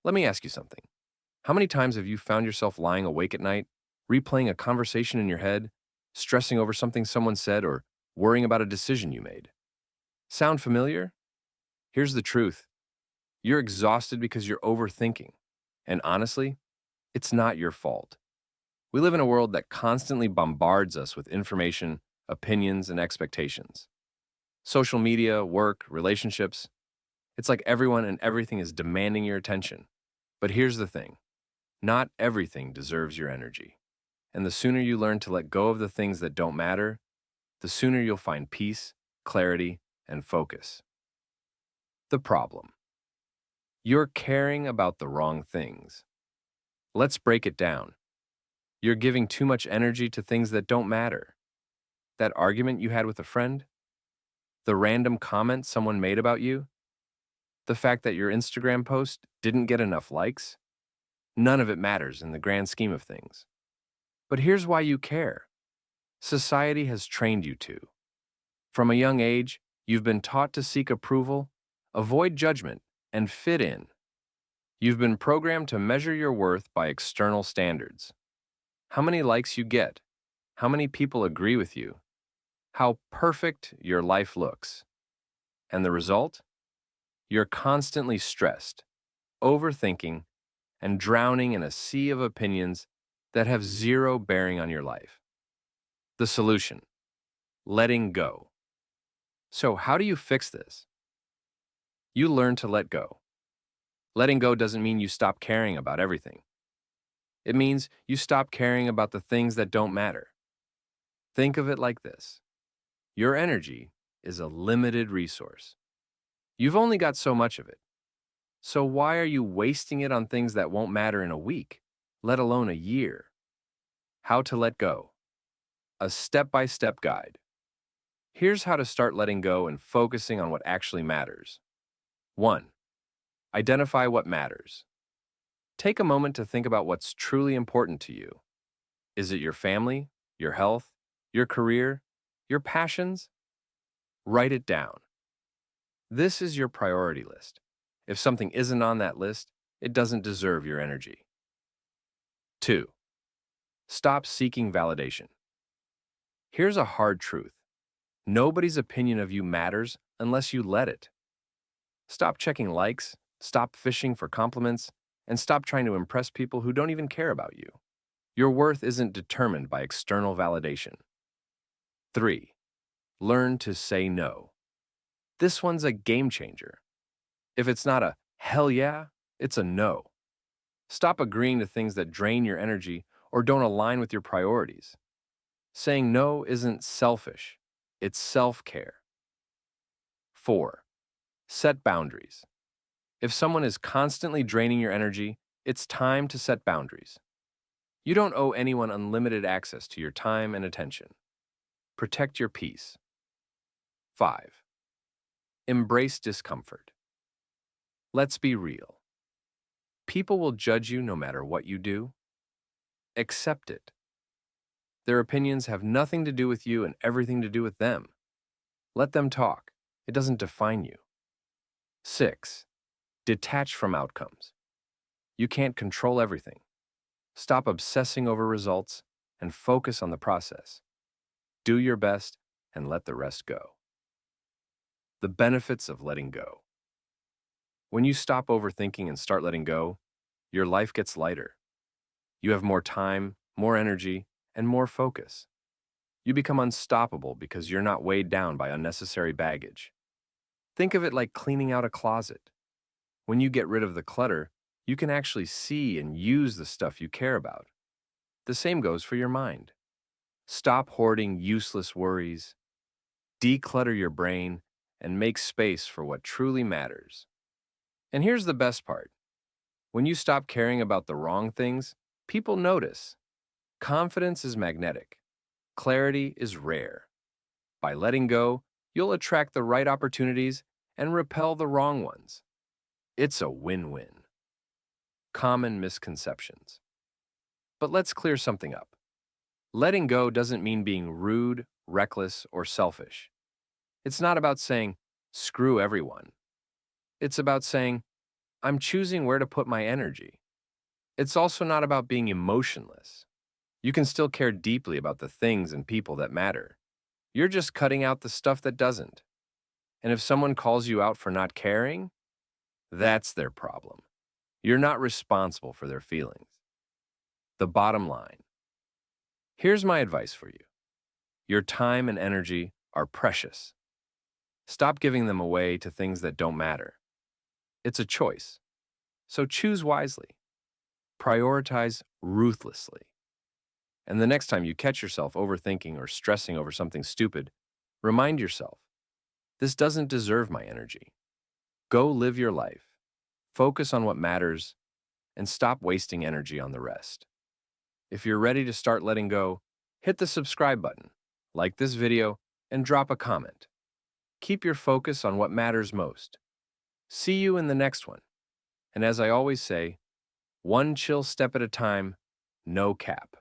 Let me ask you something. How many times have you found yourself lying awake at night, replaying a conversation in your head, stressing over something someone said, or worrying about a decision you made? Sound familiar? Here's the truth. You're exhausted because you're overthinking. And honestly, it's not your fault. We live in a world that constantly bombards us with information, opinions, and expectations. Social media, work, relationships, it's like everyone and everything is demanding your attention. But here's the thing. Not everything deserves your energy. And the sooner you learn to let go of the things that don't matter, the sooner you'll find peace, clarity, and focus. The problem. You're caring about the wrong things. Let's break it down. You're giving too much energy to things that don't matter. That argument you had with a friend? The random comment someone made about you? The fact that your Instagram post didn't get enough likes? None of it matters in the grand scheme of things. But here's why you care. Society has trained you to. From a young age, you've been taught to seek approval, avoid judgment, and fit in. You've been programmed to measure your worth by external standards. How many likes you get, how many people agree with you, how perfect your life looks. And the result? You're constantly stressed, overthinking, and drowning in a sea of opinions that have zero bearing on your life. The solution: letting go. So, how do you fix this? You learn to let go. Letting go doesn't mean you stop caring about everything. It means you stop caring about the things that don't matter. Think of it like this: your energy is a limited resource. You've only got so much of it. So, why are you wasting it on things that won't matter in a week, let alone a year? How to let go. A step by step guide. Here's how to start letting go and focusing on what actually matters. 1. Identify what matters. Take a moment to think about what's truly important to you. Is it your family, your health, your career, your passions? Write it down. This is your priority list. If something isn't on that list, it doesn't deserve your energy. 2. Stop seeking validation. Here's a hard truth. Nobody's opinion of you matters unless you let it. Stop checking likes, stop fishing for compliments, and stop trying to impress people who don't even care about you. Your worth isn't determined by external validation. 3. Learn to say no. This one's a game changer. If it's not a hell yeah, it's a no. Stop agreeing to things that drain your energy or don't align with your priorities. Saying no isn't selfish, it's self-care. 4. Set boundaries. If someone is constantly draining your energy, it's time to set boundaries. You don't owe anyone unlimited access to your time and attention. Protect your peace. 5. Embrace discomfort. Let's be real. People will judge you no matter what you do. Accept it. Their opinions have nothing to do with you and everything to do with them. Let them talk. It doesn't define you. 6. Detach from outcomes. You can't control everything. Stop obsessing over results and focus on the process. Do your best and let the rest go. The benefits of letting go. When you stop overthinking and start letting go, your life gets lighter. You have more time, more energy, and more focus. You become unstoppable because you're not weighed down by unnecessary baggage. Think of it like cleaning out a closet. When you get rid of the clutter, you can actually see and use the stuff you care about. The same goes for your mind. Stop hoarding useless worries, declutter your brain, and make space for what truly matters. And here's the best part. When you stop caring about the wrong things, people notice. Confidence is magnetic. Clarity is rare. By letting go, you'll attract the right opportunities and repel the wrong ones. It's a win-win. Common misconceptions. But let's clear something up. Letting go doesn't mean being rude, reckless, or selfish. It's not about saying, screw everyone. It's about saying, I'm choosing where to put my energy. It's also not about being emotionless. You can still care deeply about the things and people that matter. You're just cutting out the stuff that doesn't. And if someone calls you out for not caring, that's their problem. You're not responsible for their feelings. The bottom line. Here's my advice for you. Your time and energy are precious. Stop giving them away to things that don't matter. It's a choice. So choose wisely. Prioritize ruthlessly. And the next time you catch yourself overthinking or stressing over something stupid, remind yourself, this doesn't deserve my energy. Go live your life. Focus on what matters and stop wasting energy on the rest. If you're ready to start letting go, hit the subscribe button, like this video, and drop a comment. Keep your focus on what matters most. See you in the next one. And as I always say, one chill step at a time, no cap.